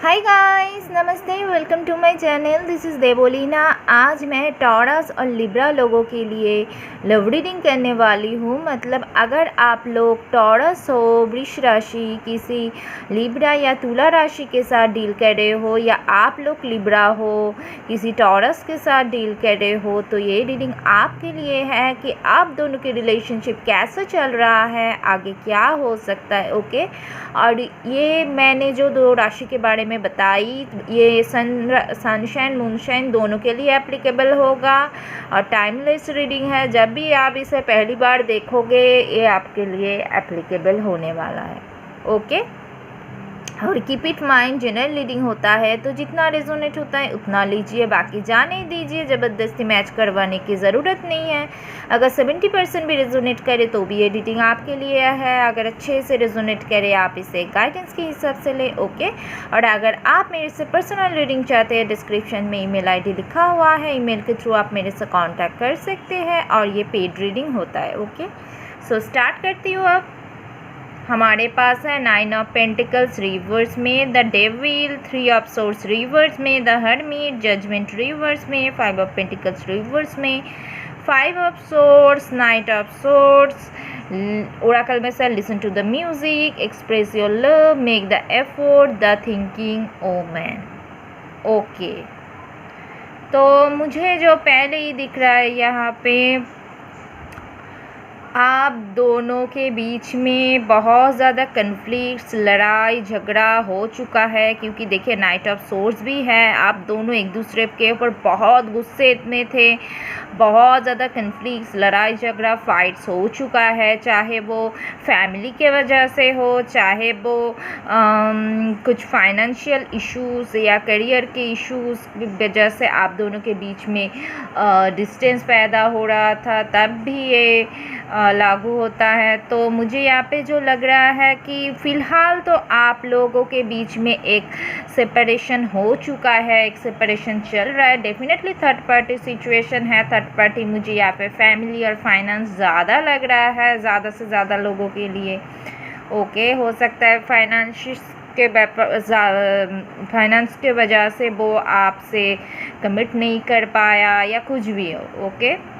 हाय guys, नमस्ते। Welcome to my channel. This is Devoleena. आज मैं टॉरस और लिब्रा लोगों के लिए लव रीडिंग करने वाली हूँ। मतलब अगर आप लोग टॉरस हो, वृष राशि, किसी लिब्रा या तुला राशि के साथ डील कर रहे हो, या आप लोग लिब्रा हो किसी टॉरस के साथ डील कर रहे हो, तो ये रीडिंग आपके लिए है कि आप दोनों के रिलेशनशिप कैसा चल रहा है, आगे क्या हो सकता है। ओके। और ये मैंने जो दो राशि के बारे में बताई, ये सनशाइन मूनशाइन दोनों के लिए एप्लीकेबल होगा और टाइमलेस रीडिंग है। जब भी आप इसे पहली बार देखोगे ये आपके लिए एप्लीकेबल होने वाला है। ओके। और keep it mind, general reading होता है तो जितना रेजोनेट होता है उतना लीजिए, बाकी जाने दीजिए। ज़बरदस्ती मैच करवाने की ज़रूरत नहीं है। अगर 70% भी रेजोनेट करे तो भी ये रीडिंग आपके लिए है। अगर अच्छे से रेजोनेट करे आप इसे गाइडेंस के हिसाब से लें। ओके। और अगर आप मेरे से पर्सनल रीडिंग चाहते हैं, डिस्क्रिप्शन में ईमेल आईडी लिखा हुआ है, ईमेल के थ्रू आप मेरे से कॉन्टैक्ट कर सकते हैं और ये पेड रीडिंग होता है। ओके। सो स्टार्ट करती हूँ अब। हमारे पास है 9 ऑफ पेंटिकल्स रिवर्स में, the devil, 3 of swords reverse में, द हर्मिट, जजमेंट रिवर्स में, 5 ऑफ पेंटिकल्स रिवर्स में, 5 of swords, knight of swords. Oracle में sir listen to the music, express your love, make the effort, the thinking woman. Okay. तो मुझे जो पहले ही दिख रहा है यहाँ पे, आप दोनों के बीच में बहुत ज़्यादा कन्फ्लिक्ट्स, लड़ाई झगड़ा हो चुका है, क्योंकि देखिए नाइट ऑफ सोर्स भी है। आप दोनों एक दूसरे के ऊपर बहुत गुस्से में थे, बहुत ज़्यादा कन्फ्लिक्ट्स, लड़ाई झगड़ा, फाइट्स हो चुका है, चाहे वो फैमिली के वजह से हो, चाहे वो कुछ फाइनेंशियल इश्यूज़ या करियर के इश्यूज़ की वजह से आप दोनों के बीच में डिस्टेंस पैदा हो रहा था, तब भी ये लागू होता है। तो मुझे यहाँ पे जो लग रहा है कि फ़िलहाल तो आप लोगों के बीच में एक सेपरेशन हो चुका है, एक सेपरेशन चल रहा है। डेफिनेटली थर्ड पार्टी सिचुएशन है। थर्ड पार्टी मुझे यहाँ पे फैमिली और फाइनेंस ज़्यादा लग रहा है, ज़्यादा से ज़्यादा लोगों के लिए। ओके। हो सकता है फाइनेंस के वजह से वो आपसे कमिट नहीं कर पाया या कुछ भी हो। ओके।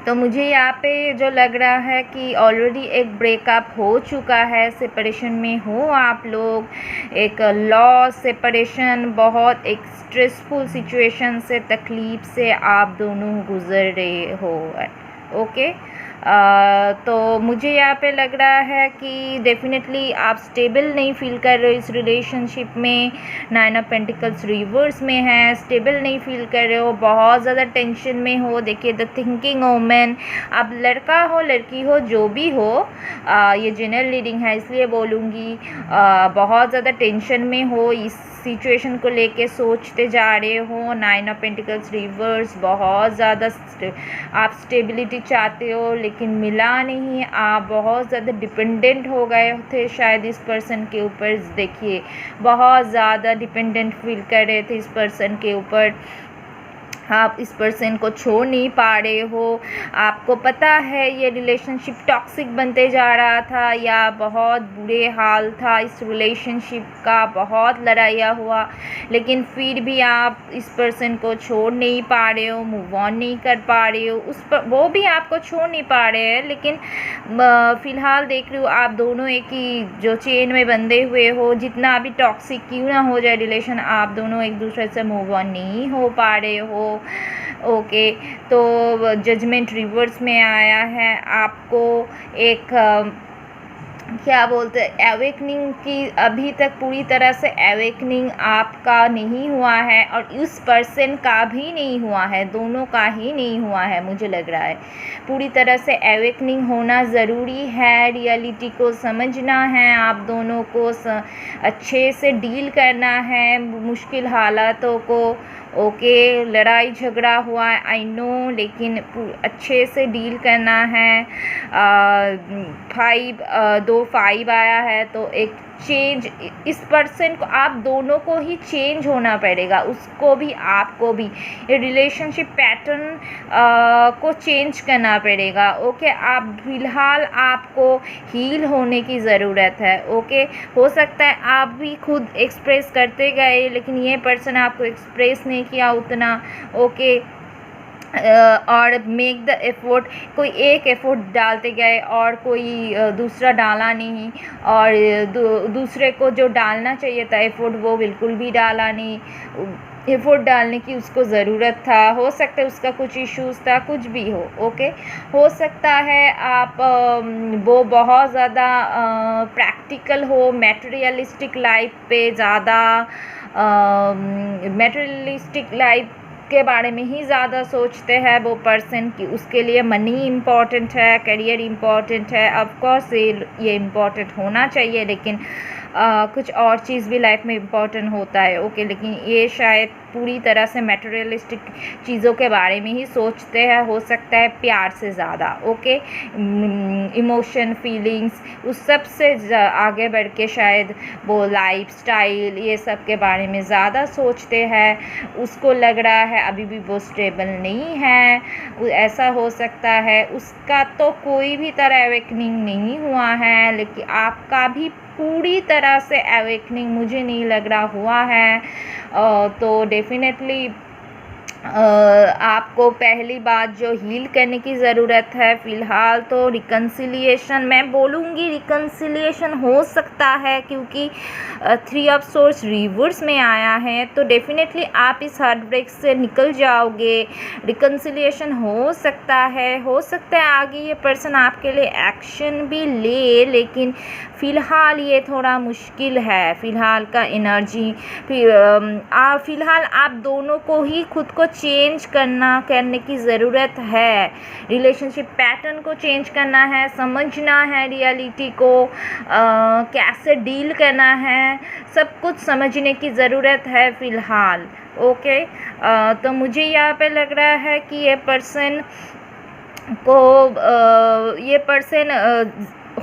तो मुझे यहाँ पे जो लग रहा है कि ऑलरेडी एक ब्रेकअप हो चुका है, सेपरेशन में हो आप लोग, एक लॉस, सेपरेशन, बहुत एक स्ट्रेसफुल सिचुएशन से, तकलीफ से आप दोनों गुजर रहे हो। ओके। तो मुझे यहाँ पे लग रहा है कि डेफिनेटली आप स्टेबल नहीं फील कर रहे हो इस रिलेशनशिप में। 9 ऑफ पेंटिकल्स रिवर्स में है, स्टेबल नहीं फील कर रहे हो, बहुत ज़्यादा टेंशन में हो। देखिए द थिंकिंग वुमन, आप लड़का हो लड़की हो जो भी हो, ये जनरल रीडिंग है इसलिए बोलूँगी, बहुत ज़्यादा टेंशन में हो, इस सिचुएशन को लेके सोचते जा रहे हो। 9 ऑफ पेंटिकल्स रिवर्स, बहुत ज़्यादा आप स्टेबिलिटी चाहते हो लेकिन मिला नहीं। आप बहुत ज़्यादा डिपेंडेंट हो गए थे शायद इस पर्सन के ऊपर। देखिए बहुत ज़्यादा डिपेंडेंट फील कर रहे थे इस पर्सन के ऊपर। आप इस पर्सन को छोड़ नहीं पा रहे हो। आपको पता है ये रिलेशनशिप टॉक्सिक बनते जा रहा था या बहुत बुरे हाल था इस रिलेशनशिप का, बहुत लड़ाइयाँ हुआ, लेकिन फिर भी आप इस पर्सन को छोड़ नहीं पा रहे हो, मूव ऑन नहीं कर पा रहे हो। उस पर वो भी आपको छोड़ नहीं पा रहे हैं, लेकिन फ़िलहाल देख रही हूँ आप दोनों एक ही जो चेन में बंधे हुए हो। जितना भी टॉक्सिक क्यों ना हो जाए रिलेशन, आप दोनों एक दूसरे से मूव ऑन नहीं हो पा रहे हो। ओके। तो जजमेंट रिवर्स में आया है। आपको एक क्या बोलते हैं, एवेकनिंग की अभी तक पूरी तरह से एवेकनिंग आपका नहीं हुआ है और उस पर्सन का भी नहीं हुआ है, दोनों का ही नहीं हुआ है। मुझे लग रहा है पूरी तरह से एवेकनिंग होना ज़रूरी है। रियलिटी को समझना है, आप दोनों को अच्छे से डील करना है मुश्किल हालातों को। ओके, लड़ाई झगड़ा हुआ है आई नो, लेकिन अच्छे से डील करना है। 5 आया है तो एक चेंज, इस पर्सन को, आप दोनों को ही चेंज होना पड़ेगा, उसको भी आपको भी। ये रिलेशनशिप पैटर्न को चेंज करना पड़ेगा। ओके, आप फिलहाल आपको हील होने की ज़रूरत है। ओके, हो सकता है आप भी खुद एक्सप्रेस करते गए लेकिन ये पर्सन आपको एक्सप्रेस नहीं किया उतना। ओके, और मेक द एफर्ट, कोई एक एफर्ट डालते गए और कोई दूसरा डाला नहीं, और दूसरे को जो डालना चाहिए था एफर्ट वो बिल्कुल भी डाला नहीं। एफर्ट डालने की उसको ज़रूरत था, हो सकता है उसका कुछ इश्यूज़ था, कुछ भी हो। ओके, हो सकता है आप वो बहुत ज़्यादा प्रैक्टिकल हो, मटेरियलिस्टिक लाइफ पे ज़्यादा, मटेरियलिस्टिक लाइफ के बारे में ही ज़्यादा सोचते हैं वो पर्सन कि उसके लिए मनी इम्पॉर्टेंट है, करियर इम्पॉर्टेंट है। ऑफ कोर्स ये इम्पॉर्टेंट होना चाहिए, लेकिन कुछ और चीज़ भी लाइफ में इम्पॉर्टेंट होता है। ओके, लेकिन ये शायद पूरी तरह से मटेरियलिस्टिक चीज़ों के बारे में ही सोचते हैं, हो सकता है प्यार से ज़्यादा। ओके, इमोशन, फीलिंग्स, उस सब से आगे बढ़ के शायद वो लाइफ स्टाइल ये सब के बारे में ज़्यादा सोचते हैं। उसको लग रहा है अभी भी वो स्टेबल नहीं है, ऐसा हो सकता है। उसका तो कोई भी तरह अवेकनिंग नहीं हुआ है, लेकिन आपका भी पूरी तरह से अवेकनिंग मुझे नहीं लग रहा हुआ है। तो डेफिनेटली आपको पहली बात जो हील करने की ज़रूरत है फ़िलहाल तो रिकन्सिलिएशन, मैं बोलूँगी रिकन्सिलिएशन हो सकता है, क्योंकि 3 ऑफ सोर्स रिवर्स में आया है। तो डेफिनेटली आप इस हार्ट ब्रेक से निकल जाओगे। रिकन्सिलिएशन हो सकता है आगे ये पर्सन आपके लिए एक्शन भी ले, लेकिन फ़िलहाल ये थोड़ा मुश्किल है। फ़िलहाल का एनर्जी, फ़िलहाल आप दोनों को ही खुद को चेंज करने की ज़रूरत है। रिलेशनशिप पैटर्न को चेंज करना है, समझना है रियलिटी को, कैसे डील करना है, सब कुछ समझने की ज़रूरत है फ़िलहाल। ओके, तो मुझे यहाँ पे लग रहा है कि ये पर्सन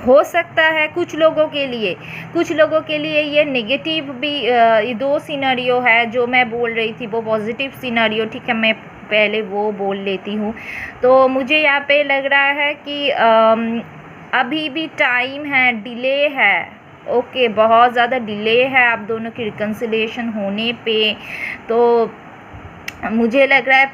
हो सकता है कुछ लोगों के लिए ये नेगेटिव भी, ये 2 सिनेरियो है जो मैं बोल रही थी, वो पॉजिटिव सिनेरियो, ठीक है, मैं पहले वो बोल लेती हूँ। तो मुझे यहाँ पे लग रहा है कि अभी भी टाइम है, डिले है। ओके, बहुत ज़्यादा डिले है आप दोनों की रिकन्सिलिएशन होने पे। तो मुझे लग रहा है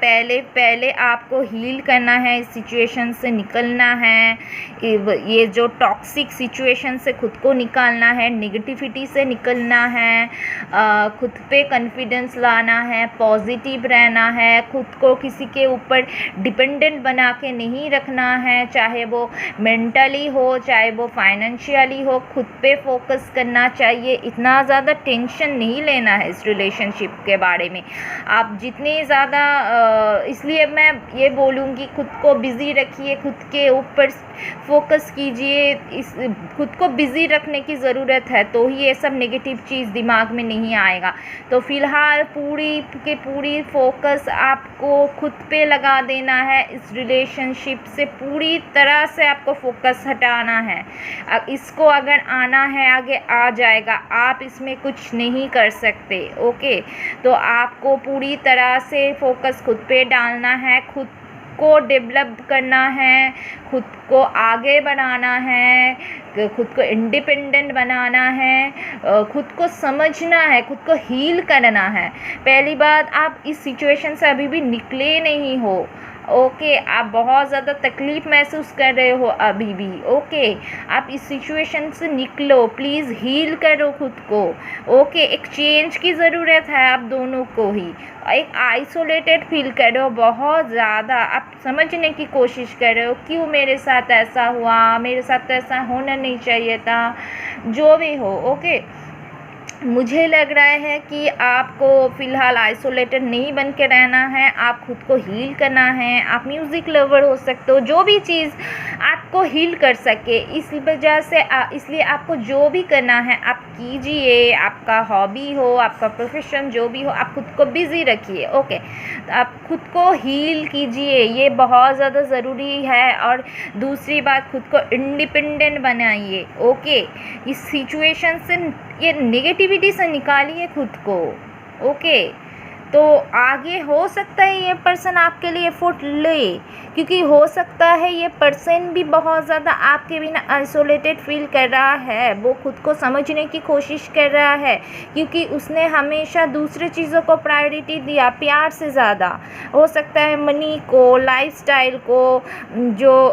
पहले आपको हील करना है, इस सिचुएशन से निकलना है, ये जो टॉक्सिक सिचुएशन से खुद को निकालना है, नेगेटिविटी से निकलना है, खुद पे कॉन्फिडेंस लाना है, पॉजिटिव रहना है, खुद को किसी के ऊपर डिपेंडेंट बना के नहीं रखना है, चाहे वो मेंटली हो चाहे वो फाइनेंशियली हो, खुद पे फोकस करना चाहिए। इतना ज़्यादा टेंशन नहीं लेना है इस रिलेशनशिप के बारे में। आप जितनी ज़्यादा, इसलिए मैं ये बोलूँगी खुद को बिज़ी रखिए, खुद के ऊपर फोकस कीजिए, इस खुद को बिज़ी रखने की ज़रूरत है, तो ही ये सब नेगेटिव चीज़ दिमाग में नहीं आएगा। तो फ़िलहाल पूरी फोकस आपको खुद पे लगा देना है, इस रिलेशनशिप से पूरी तरह से आपको फोकस हटाना है। इसको अगर आना है आगे आ जाएगा, आप इसमें कुछ नहीं कर सकते। ओके, तो आपको पूरी तरह से फोकस खुद पे डालना है, खुद को डेवलप करना है, खुद को आगे बढ़ाना है, खुद को इंडिपेंडेंट बनाना है, खुद को समझना है, खुद को हील करना है। पहली बात, आप इस सिचुएशन से अभी भी निकले नहीं हो। ओके, आप बहुत ज़्यादा तकलीफ़ महसूस कर रहे हो अभी भी। ओके, आप इस सिचुएशन से निकलो, प्लीज़ हील करो खुद को। ओके, एक चेंज की ज़रूरत है आप दोनों को ही। एक आइसोलेटेड फील कर रहे हो बहुत ज़्यादा, आप समझने की कोशिश कर रहे हो क्यों मेरे साथ ऐसा हुआ, मेरे साथ तो ऐसा होना नहीं चाहिए था, जो भी हो। ओके, मुझे लग रहा है कि आपको फ़िलहाल आइसोलेटेड नहीं बन के रहना है, आप खुद को हील करना है। आप म्यूज़िक लवर हो सकते हो, जो भी चीज़ आपको हील कर सके, इस वजह से इसलिए आपको जो भी करना है आप कीजिए। आपका हॉबी हो, आपका प्रोफेशन जो भी हो, आप खुद को बिज़ी रखिए। ओके, तो आप खुद को हील कीजिए, ये बहुत ज़्यादा ज़रूरी है। और दूसरी बात, खुद को इंडिपेंडेंट बनाइए। ओके, इस सिचुएशन से, ये नेगेटिविटी से निकालिए खुद को। ओके, तो आगे हो सकता है ये पर्सन आपके लिए एफर्ट ले, क्योंकि हो सकता है ये पर्सन भी बहुत ज़्यादा आपके बिना आइसोलेटेड फील कर रहा है। वो खुद को समझने की कोशिश कर रहा है, क्योंकि उसने हमेशा दूसरी चीज़ों को प्रायोरिटी दिया प्यार से ज़्यादा। हो सकता है मनी को, लाइफस्टाइल को, जो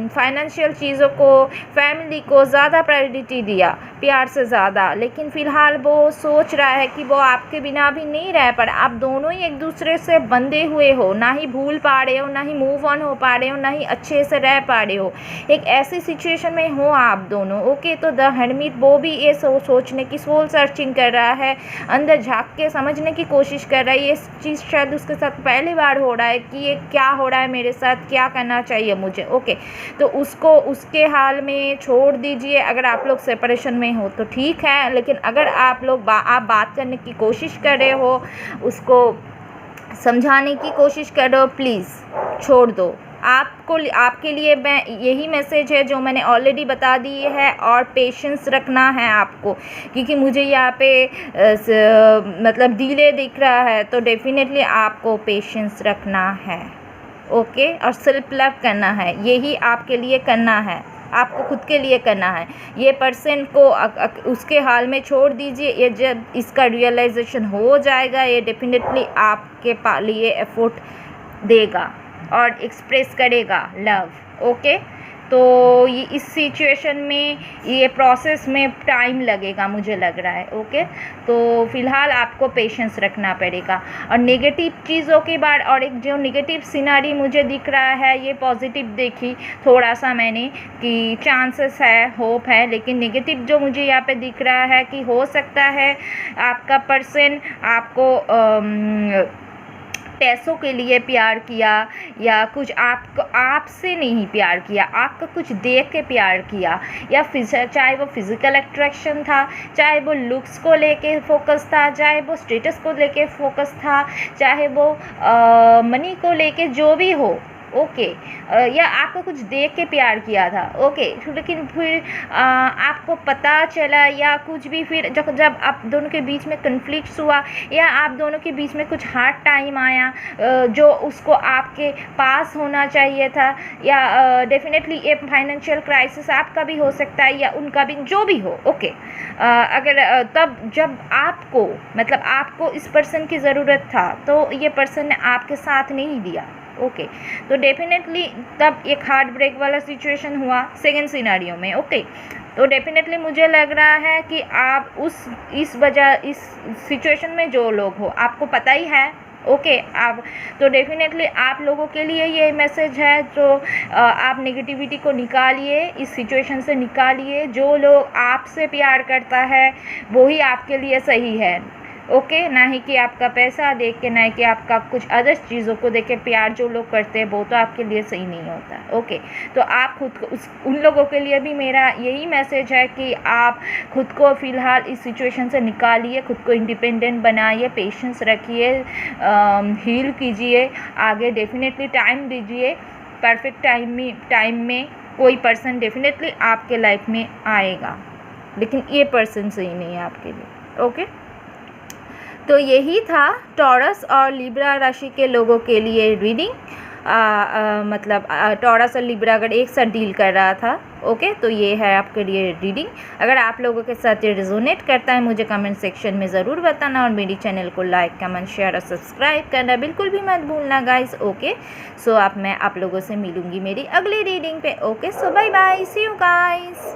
फाइनेंशियल चीज़ों को, फैमिली को ज़्यादा प्रायोरिटी दिया प्यार से ज़्यादा। लेकिन फ़िलहाल वो सोच रहा है कि वो आपके बिना भी नहीं रह पा रहा। आप दोनों ही एक दूसरे से बंधे हुए हो, ना ही भूल पा रहे हो, ना ही मूव ऑन हो पा रहे हो, ना ही अच्छे से रह पा रहे हो। एक ऐसी सिचुएशन में हो आप दोनों। ओके, तो द हरमिट वो भी ये सोचने की सोल सर्चिंग कर रहा है, अंदर झाँक के समझने की कोशिश कर रहा है। ये चीज़ शायद उसके साथ पहली बार हो रहा है कि ये क्या हो रहा है मेरे साथ, क्या करना चाहिए मुझे। ओके, तो उसको उसके हाल में छोड़ दीजिए। अगर आप लोग सेपरेशन में हो तो ठीक है, लेकिन अगर आप लोग आप बात करने की कोशिश कर रहे हो, उसको समझाने की कोशिश कर रहे हो, प्लीज़ छोड़ दो। आपके लिए मैं यही मैसेज है जो मैंने ऑलरेडी बता दी है। और पेशेंस रखना है आपको, क्योंकि मुझे यहाँ पे मतलब डिले दिख रहा है, तो डेफिनेटली आपको पेशेंस रखना है। ओके, और सेल्फ लव करना है, यही आपके लिए करना है, आपको खुद के लिए करना है। ये पर्सन को उसके हाल में छोड़ दीजिए। ये जब इसका रियलाइजेशन हो जाएगा, ये डेफिनेटली आपके लिए एफर्ट देगा और एक्सप्रेस करेगा लव। ओके, तो ये इस सिचुएशन में, ये प्रोसेस में टाइम लगेगा मुझे लग रहा है। ओके, तो फ़िलहाल आपको पेशेंस रखना पड़ेगा। और नेगेटिव चीज़ों के बाद, और एक जो नेगेटिव सिनारी मुझे दिख रहा है, ये पॉजिटिव देखी थोड़ा सा मैंने कि चांसेस है, होप है। लेकिन नेगेटिव जो मुझे यहाँ पे दिख रहा है कि हो सकता है आपका पर्सन आपको पैसों के लिए प्यार किया, या कुछ आपसे नहीं प्यार किया, आपका कुछ देख के प्यार किया, या चाहे वो फिज़िकल अट्रैक्शन था, चाहे वो लुक्स को लेके फोकस था, चाहे वो स्टेटस को लेके फोकस था, चाहे वो मनी को लेके, जो भी हो। ओके, या आपको कुछ देख के प्यार किया था। ओके, लेकिन फिर आपको पता चला, या कुछ भी, फिर जब आप दोनों के बीच में कन्फ्लिक्ट्स हुआ, या आप दोनों के बीच में कुछ हार्ड टाइम आया जो उसको आपके पास होना चाहिए था, या डेफिनेटली ये फाइनेंशियल क्राइसिस आपका भी हो सकता है या उनका भी, जो भी हो। ओके, अगर तब जब आपको, मतलब आपको इस पर्सन की ज़रूरत था, तो ये पर्सन ने आपके साथ नहीं दिया। ओके, तो डेफिनेटली तब एक हार्ट ब्रेक वाला सिचुएशन हुआ सेकेंड सिनेरियो में। ओके, तो डेफिनेटली मुझे लग रहा है कि आप इस सिचुएशन में जो लोग हो, आपको पता ही है। ओके, आप तो डेफिनेटली आप लोगों के लिए ये मैसेज है, जो आप नेगेटिविटी को निकालिए, इस सिचुएशन से निकालिए। जो लोग आपसे प्यार करता है वही आपके लिए सही है। ओके, ना ही कि आपका पैसा देख के, ना ही कि आपका कुछ अदर चीज़ों को देख के प्यार जो लोग करते हैं, वो तो आपके लिए सही नहीं होता। ओके, तो आप खुद को उन लोगों के लिए भी मेरा यही मैसेज है कि आप खुद को फ़िलहाल इस सिचुएशन से निकालिए, खुद को इंडिपेंडेंट बनाइए, पेशेंस रखिए, हील कीजिए, आगे डेफिनेटली टाइम दीजिए। परफेक्ट टाइम में कोई पर्सन डेफिनेटली आपके लाइफ में आएगा, लेकिन ये पर्सन सही नहीं है आपके लिए। ओके, तो यही था टॉरस और लिब्रा राशि के लोगों के लिए रीडिंग। मतलब टॉरस और लिब्रा अगर एक साथ डील कर रहा था। ओके, तो ये है आपके लिए रीडिंग। अगर आप लोगों के साथ ये रिजोनेट करता है, मुझे कमेंट सेक्शन में ज़रूर बताना, और मेरी चैनल को लाइक, कमेंट, शेयर और सब्सक्राइब करना बिल्कुल भी मत भूलना गाइस। ओके, सो अब मैं आप लोगों से मिलूँगी मेरी अगली रीडिंग पे। Okay, so bye bye, see you guys.